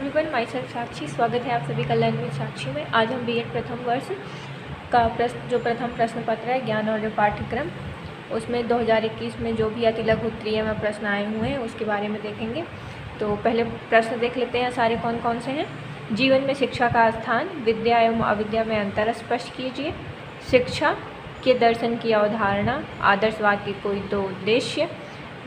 Everyone, my self साक्षी। स्वागत है आप सभी का लर्न विद साक्षी में। आज हम बीएड प्रथम वर्ष का प्रथम प्रश्न पत्र है ज्ञान और पाठ्यक्रम, उसमें 2021 में जो भी अति लघु उत्तरीय में प्रश्न आए हुए हैं उसके बारे में देखेंगे। तो पहले प्रश्न देख लेते हैं सारे कौन कौन से हैं। जीवन में शिक्षा का स्थान, विद्या एवं अविद्या में अंतर स्पष्ट कीजिए। शिक्षा के दर्शन की अवधारणा, आदर्शवाद के कोई दो उद्देश्य,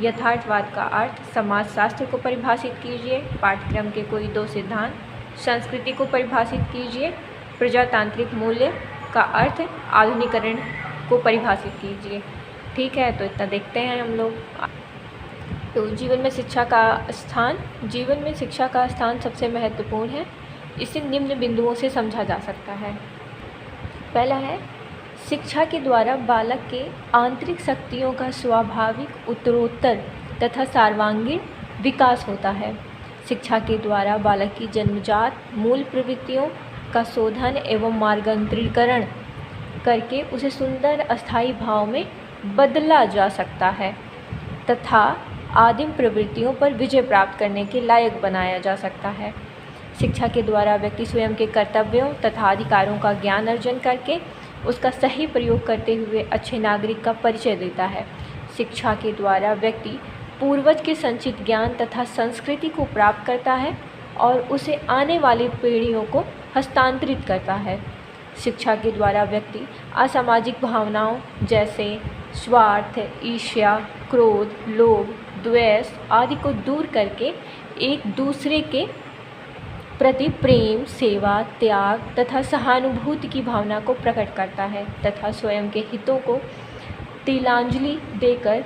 यथार्थवाद का अर्थ, समाजशास्त्र को परिभाषित कीजिए। पाठ्यक्रम के कोई दो सिद्धांत, संस्कृति को परिभाषित कीजिए। प्रजातांत्रिक मूल्य का अर्थ, आधुनिकीकरण को परिभाषित कीजिए। ठीक है, तो इतना देखते हैं हम लोग। तो जीवन में शिक्षा का स्थान, जीवन में शिक्षा का स्थान सबसे महत्वपूर्ण है। इसे निम्न बिंदुओं से समझा जा सकता है। पहला है, शिक्षा के द्वारा बालक के आंतरिक शक्तियों का स्वाभाविक उत्तरोत्तर तथा सर्वांगीण विकास होता है। शिक्षा के द्वारा बालक की जन्मजात मूल प्रवृत्तियों का शोधन एवं मार्गांतरीकरण करके उसे सुंदर अस्थायी भाव में बदला जा सकता है तथा आदिम प्रवृत्तियों पर विजय प्राप्त करने के लायक बनाया जा सकता है। शिक्षा के द्वारा व्यक्ति स्वयं के कर्तव्यों तथा अधिकारों का ज्ञान अर्जन करके उसका सही प्रयोग करते हुए अच्छे नागरिक का परिचय देता है। शिक्षा के द्वारा व्यक्ति पूर्वज के संचित ज्ञान तथा संस्कृति को प्राप्त करता है और उसे आने वाली पीढ़ियों को हस्तांतरित करता है। शिक्षा के द्वारा व्यक्ति असामाजिक भावनाओं जैसे स्वार्थ, ईर्ष्या, क्रोध, लोभ, द्वेष आदि को दूर करके एक दूसरे के प्रति प्रेम, सेवा, त्याग तथा सहानुभूति की भावना को प्रकट करता है तथा स्वयं के हितों को तिलांजलि देकर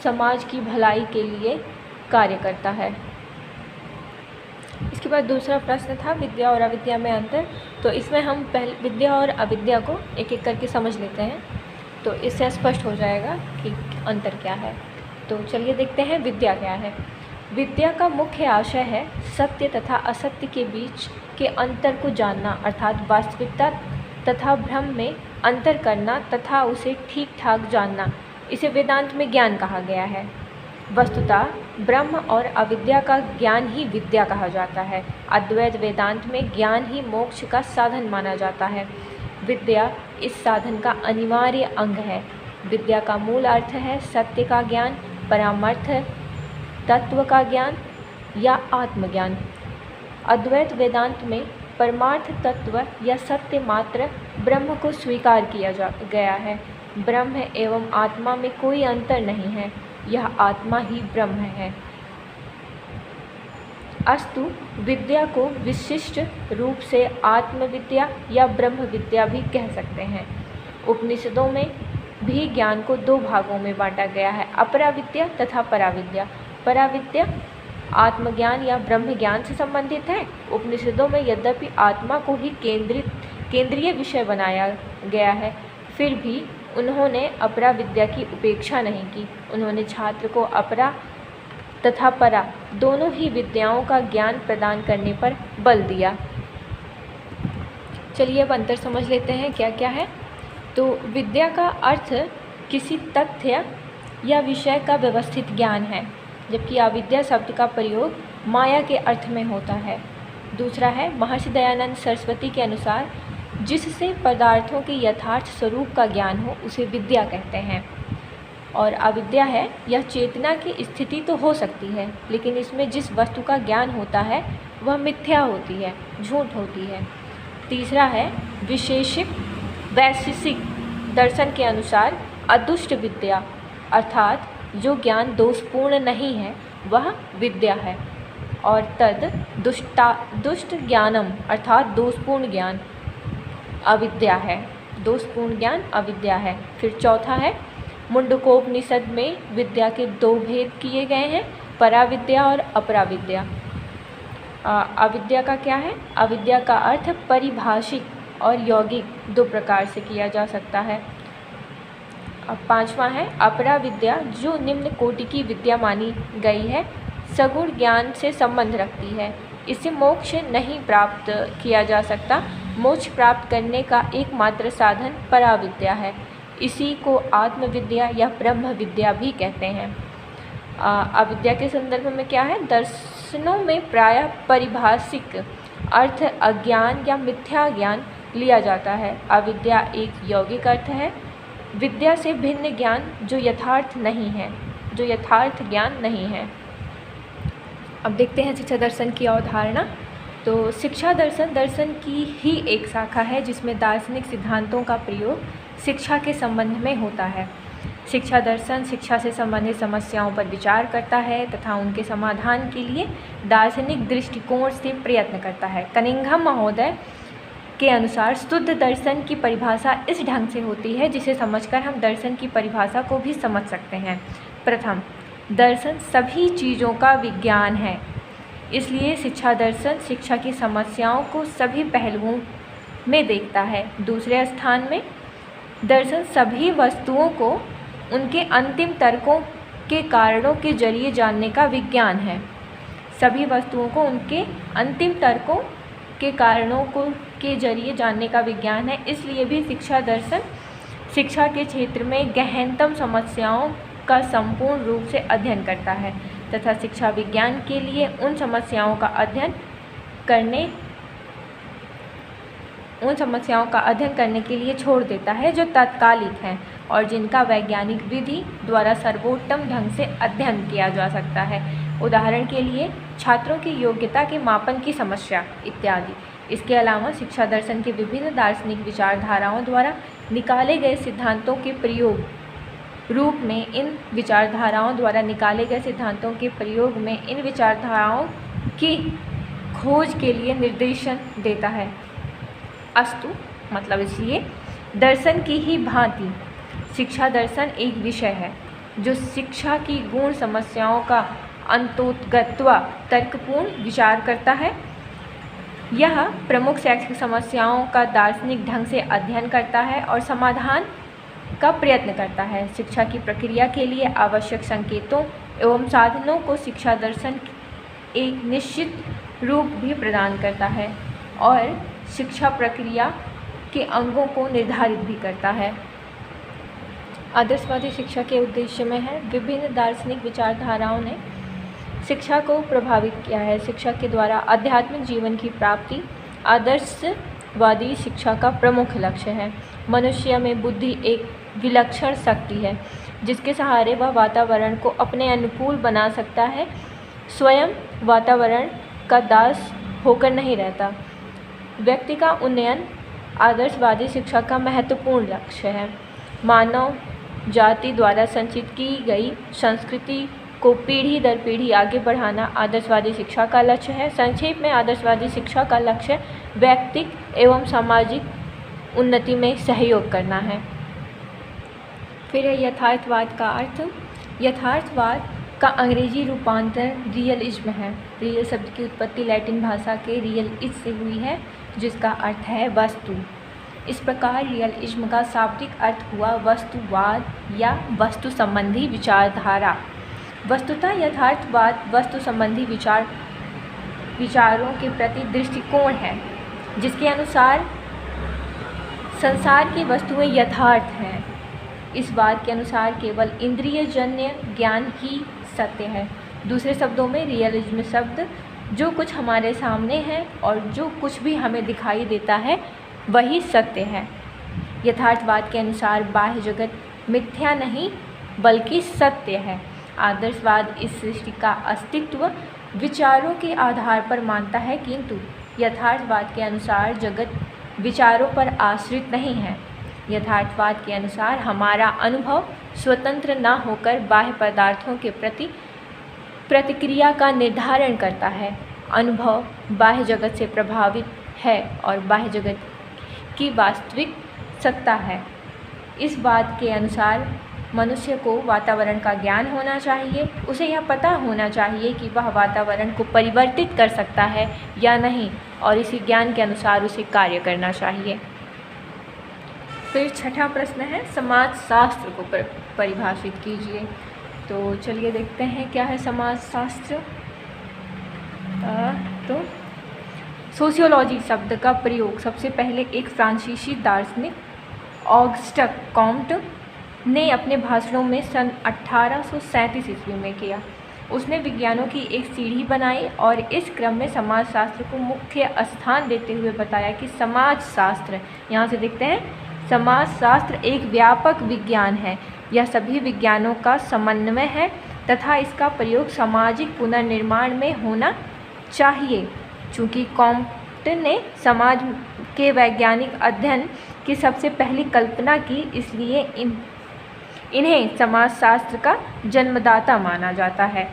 समाज की भलाई के लिए कार्य करता है। इसके बाद दूसरा प्रश्न था विद्या और अविद्या में अंतर। तो इसमें हम पहले विद्या और अविद्या को एक एक करके समझ लेते हैं, तो इससे स्पष्ट हो जाएगा कि अंतर क्या है। तो चलिए देखते हैं विद्या क्या है। विद्या का मुख्य आशय है सत्य तथा असत्य के बीच के अंतर को जानना, अर्थात वास्तविकता तथा भ्रम में अंतर करना तथा उसे ठीक ठाक जानना। इसे वेदांत में ज्ञान कहा गया है। वस्तुतः ब्रह्म और अविद्या का ज्ञान ही विद्या कहा जाता है। अद्वैत वेदांत में ज्ञान ही मोक्ष का साधन माना जाता है। विद्या इस साधन का अनिवार्य अंग है। विद्या का मूल अर्थ है सत्य का ज्ञान, परामर्थ तत्व का ज्ञान या आत्मज्ञान। अद्वैत वेदांत में परमार्थ तत्व या सत्य मात्र ब्रह्म को स्वीकार किया गया है। ब्रह्म एवं आत्मा में कोई अंतर नहीं है, यह आत्मा ही ब्रह्म है। अस्तु विद्या को विशिष्ट रूप से आत्मविद्या या ब्रह्म विद्या भी कह सकते हैं। उपनिषदों में भी ज्ञान को दो भागों में बांटा गया है, अपराविद्या तथा पराविद्या। पराविद्या आत्मज्ञान या ब्रह्म ज्ञान से संबंधित है। उपनिषदों में यद्यपि आत्मा को ही केंद्रीय विषय बनाया गया है, फिर भी उन्होंने अपराविद्या की उपेक्षा नहीं की। उन्होंने छात्र को अपरा तथा परा दोनों ही विद्याओं का ज्ञान प्रदान करने पर बल दिया। चलिए अब अंतर समझ लेते हैं क्या क्या है। तो विद्या का अर्थ किसी तथ्य या विषय का व्यवस्थित ज्ञान है, जबकि अविद्या शब्द का प्रयोग माया के अर्थ में होता है। दूसरा है, महर्षि दयानंद सरस्वती के अनुसार जिससे पदार्थों के यथार्थ स्वरूप का ज्ञान हो उसे विद्या कहते हैं। और अविद्या है, यह चेतना की स्थिति तो हो सकती है, लेकिन इसमें जिस वस्तु का ज्ञान होता है वह मिथ्या होती है, झूठ होती है। तीसरा है, वैशेषिक दर्शन के अनुसार अदुष्ट विद्या अर्थात जो ज्ञान दोषपूर्ण नहीं है वह विद्या है। और दुष्ट ज्ञानम अर्थात दोषपूर्ण ज्ञान अविद्या है। दोषपूर्ण ज्ञान अविद्या है। फिर चौथा है, मुंडकोपनिषद में विद्या के दो भेद किए गए हैं, पराविद्या और अपराविद्या। अविद्या का क्या है? अविद्या का अर्थ परिभाषिक और यौगिक दो प्रकार से किया जा सकता है। अब पांचवा है, अपराविद्या जो निम्न कोटि की विद्या मानी गई है, सगुण ज्ञान से संबंध रखती है। इससे मोक्ष नहीं प्राप्त किया जा सकता। मोक्ष प्राप्त करने का एकमात्र साधन पराविद्या है। इसी को आत्मविद्या या ब्रह्म विद्या भी कहते हैं। अविद्या के संदर्भ में क्या है? दर्शनों में प्रायः पारिभाषिक अर्थ अज्ञान या मिथ्या ज्ञान लिया जाता है। अविद्या एक यौगिक अर्थ है, विद्या से भिन्न ज्ञान जो यथार्थ ज्ञान नहीं है। अब देखते हैं शिक्षा दर्शन की अवधारणा। तो शिक्षा दर्शन की ही एक शाखा है जिसमें दार्शनिक सिद्धांतों का प्रयोग शिक्षा के संबंध में होता है। शिक्षा दर्शन शिक्षा से संबंधित समस्याओं पर विचार करता है तथा उनके समाधान के लिए दार्शनिक दृष्टिकोण से प्रयत्न करता है। कनिंघम महोदय के अनुसार शुद्ध दर्शन की परिभाषा इस ढंग से होती है जिसे समझकर हम दर्शन की परिभाषा को भी समझ सकते हैं। प्रथम, दर्शन सभी चीज़ों का विज्ञान है, इसलिए शिक्षा दर्शन शिक्षा की समस्याओं को सभी पहलुओं में देखता है। दूसरे स्थान में, दर्शन सभी वस्तुओं को उनके अंतिम तर्कों के कारणों के जरिए जानने का विज्ञान है। सभी वस्तुओं को उनके अंतिम तर्कों के कारणों के जरिए जानने का विज्ञान है, इसलिए भी शिक्षा दर्शन शिक्षा के क्षेत्र में गहनतम समस्याओं का संपूर्ण रूप से अध्ययन करता है तथा शिक्षा विज्ञान के लिए उन समस्याओं का अध्ययन करने के लिए छोड़ देता है जो तात्कालिक हैं और जिनका वैज्ञानिक विधि द्वारा सर्वोत्तम ढंग से अध्ययन किया जा सकता है। उदाहरण के लिए छात्रों की योग्यता के मापन की समस्या इत्यादि। इसके अलावा शिक्षा दर्शन के विभिन्न दार्शनिक विचारधाराओं द्वारा निकाले गए सिद्धांतों के प्रयोग में इन विचारधाराओं की खोज के लिए निर्देशन देता है। अस्तु मतलब इसलिए दर्शन की ही भांति शिक्षा दर्शन एक विषय है जो शिक्षा की गूढ़ समस्याओं का अंतोगत्वा तर्कपूर्ण विचार करता है। यह प्रमुख शैक्षिक समस्याओं का दार्शनिक ढंग से अध्ययन करता है और समाधान का प्रयत्न करता है। शिक्षा की प्रक्रिया के लिए आवश्यक संकेतों एवं साधनों को शिक्षा दर्शन एक निश्चित रूप भी प्रदान करता है और शिक्षा प्रक्रिया के अंगों को निर्धारित भी करता है। आदर्शवादी शिक्षा के उद्देश्य में है। विभिन्न दार्शनिक विचारधाराओं ने शिक्षा को प्रभावित किया है। शिक्षा के द्वारा आध्यात्मिक जीवन की प्राप्ति आदर्शवादी शिक्षा का प्रमुख लक्ष्य है। मनुष्य में बुद्धि एक विलक्षण शक्ति है जिसके सहारे वह वातावरण को अपने अनुकूल बना सकता है, स्वयं वातावरण का दास होकर नहीं रहता। व्यक्ति का उन्नयन आदर्शवादी शिक्षा का महत्वपूर्ण लक्ष्य है। मानव जाति द्वारा संचित की गई संस्कृति को पीढ़ी दर पीढ़ी आगे बढ़ाना आदर्शवादी शिक्षा का लक्ष्य है। संक्षेप में आदर्शवादी शिक्षा का लक्ष्य व्यक्तिक एवं सामाजिक उन्नति में सहयोग करना है। फिर है यथार्थवाद का अर्थ। यथार्थवाद का अंग्रेजी रूपांतर रियलिज्म है। रियल शब्द की उत्पत्ति लैटिन भाषा के रियल इज से हुई है जिसका अर्थ है वस्तु। इस प्रकार रियलिज्म का शाब्दिक अर्थ हुआ वस्तुवाद या वस्तु संबंधी विचारधारा। वस्तुतः यथार्थवाद वस्तु संबंधी विचारों के प्रति दृष्टिकोण है जिसके अनुसार संसार की वस्तुएं यथार्थ हैं। इस बात के अनुसार केवल इंद्रियजन्य ज्ञान ही सत्य है। दूसरे शब्दों में रियलिज्म शब्द जो कुछ हमारे सामने है और जो कुछ भी हमें दिखाई देता है वही सत्य है। यथार्थवाद के अनुसार बाह्य जगत मिथ्या नहीं बल्कि सत्य है। आदर्शवाद इस सृष्टि का अस्तित्व विचारों के आधार पर मानता है, किंतु यथार्थवाद के अनुसार जगत विचारों पर आश्रित नहीं है। यथार्थवाद के अनुसार हमारा अनुभव स्वतंत्र न होकर बाह्य पदार्थों के प्रति प्रतिक्रिया का निर्धारण करता है। अनुभव बाह्य जगत से प्रभावित है और बाह्य जगत की वास्तविक सत्ता है। इस बात के अनुसार मनुष्य को वातावरण का ज्ञान होना चाहिए। उसे यह पता होना चाहिए कि वह वातावरण को परिवर्तित कर सकता है या नहीं और इसी ज्ञान के अनुसार उसे कार्य करना चाहिए। फिर छठा प्रश्न है समाजशास्त्र को परिभाषित कीजिए। तो चलिए देखते हैं क्या है समाजशास्त्र। तो सोशियोलॉजी शब्द का प्रयोग सबसे पहले एक फ्रांसीसी दार्शनिक ऑगस्ट कॉम्ट ने अपने भाषणों में सन 1837 ईस्वी में किया। उसने विज्ञानों की एक सीढ़ी बनाई और इस क्रम में समाजशास्त्र को मुख्य स्थान देते हुए बताया कि समाजशास्त्र, यहाँ से देखते हैं, समाजशास्त्र एक व्यापक विज्ञान है। यह सभी विज्ञानों का समन्वय है तथा इसका प्रयोग सामाजिक पुनर्निर्माण में होना चाहिए। चूँकि कॉम्पट ने समाज के वैज्ञानिक अध्ययन की सबसे पहली कल्पना की, इसलिए इन्हें समाजशास्त्र का जन्मदाता माना जाता है।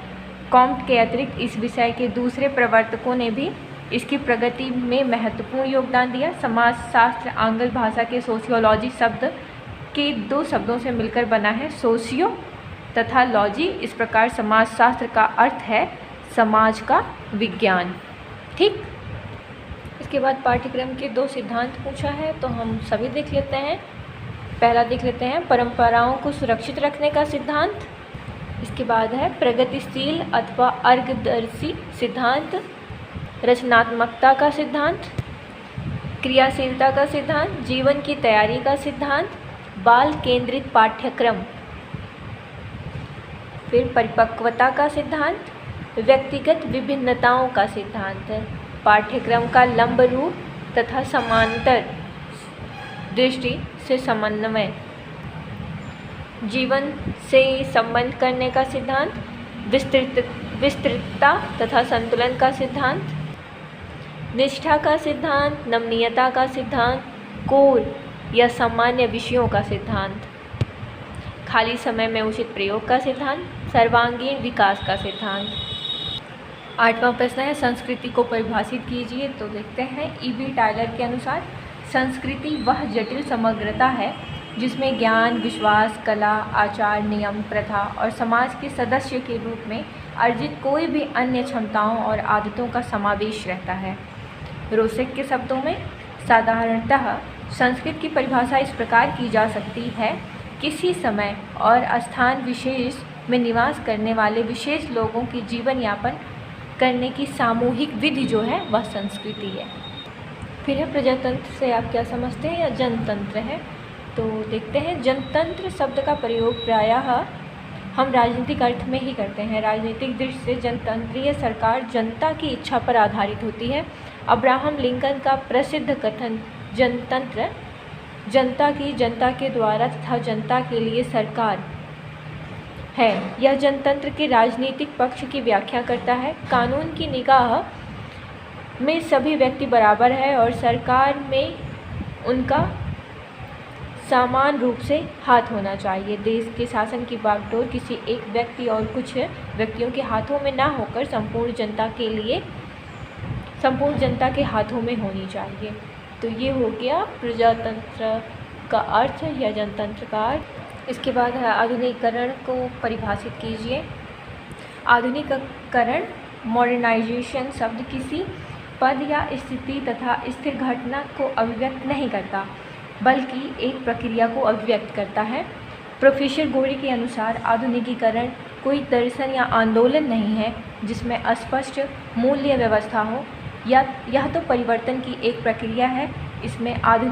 कॉम्ट के अतिरिक्त इस विषय के दूसरे प्रवर्तकों ने भी इसकी प्रगति में महत्वपूर्ण योगदान दिया। समाजशास्त्र आंग्ल भाषा के सोशियोलॉजी शब्द के 2 शब्दों से मिलकर बना है, सोशियो तथा लॉजी। इस प्रकार समाजशास्त्र का अर्थ है समाज का विज्ञान। ठीक, इसके बाद पाठ्यक्रम के 2 सिद्धांत पूछा है, तो हम सभी देख लेते हैं। पहला देख लेते हैं, परंपराओं को सुरक्षित रखने का सिद्धांत। इसके बाद है प्रगतिशील अथवा अर्गदर्शी सिद्धांत, रचनात्मकता का सिद्धांत, क्रियाशीलता का सिद्धांत, जीवन की तैयारी का सिद्धांत, बाल केंद्रित पाठ्यक्रम, फिर परिपक्वता का सिद्धांत, व्यक्तिगत विभिन्नताओं का सिद्धांत, पाठ्यक्रम का लंब रूप तथा समांतर दृष्टि से समन्वय, जीवन से संबंध करने का सिद्धांत, विस्तृतता तथा संतुलन का सिद्धांत, निष्ठा का सिद्धांत, नमनीयता का सिद्धांत, कोर या सामान्य विषयों का सिद्धांत, खाली समय में उचित प्रयोग का सिद्धांत, सर्वांगीण विकास का सिद्धांत। 8वां प्रश्न है, संस्कृति को परिभाषित कीजिए। तो देखते हैं, E.B. टायलर के अनुसार संस्कृति वह जटिल समग्रता है जिसमें ज्ञान, विश्वास, कला, आचार, नियम, प्रथा और समाज के सदस्य के रूप में अर्जित कोई भी अन्य क्षमताओं और आदतों का समावेश रहता है। रोसेक के शब्दों में, साधारणतः संस्कृति की परिभाषा इस प्रकार की जा सकती है, किसी समय और स्थान विशेष में निवास करने वाले विशेष लोगों की जीवन यापन करने की सामूहिक विधि जो है वह संस्कृति है। फिर है, प्रजातंत्र से आप क्या समझते हैं या जनतंत्र है। तो देखते हैं, जनतंत्र शब्द का प्रयोग प्रायः हम राजनीतिक अर्थ में ही करते हैं। राजनीतिक दृष्टि से जनतंत्रीय सरकार जनता की इच्छा पर आधारित होती है। अब्राहम लिंकन का प्रसिद्ध कथन जनतंत्र जनता की, जनता के द्वारा तथा जनता के लिए सरकार है, यह जनतंत्र के राजनीतिक पक्ष की व्याख्या करता है। कानून की निगाह में सभी व्यक्ति बराबर है और सरकार में उनका समान रूप से हाथ होना चाहिए। देश के शासन की बागडोर किसी एक व्यक्ति और कुछ व्यक्तियों के हाथों में ना होकर संपूर्ण जनता के हाथों में होनी चाहिए। तो ये हो गया प्रजातंत्र का अर्थ या जनतंत्र का अर्थ। इसके बाद है, आधुनिकीकरण को परिभाषित कीजिए। आधुनिकीकरण, मॉडर्नाइजेशन शब्द किसी पद या स्थिति तथा स्थिर घटना को अभिव्यक्त नहीं करता, बल्कि एक प्रक्रिया को अभिव्यक्त करता है। प्रोफेसर गोरे के अनुसार आधुनिकीकरण कोई दर्शन या आंदोलन नहीं है जिसमें अस्पष्ट मूल्य व्यवस्था हो, या यह तो परिवर्तन की एक प्रक्रिया है। इसमें आधुनिक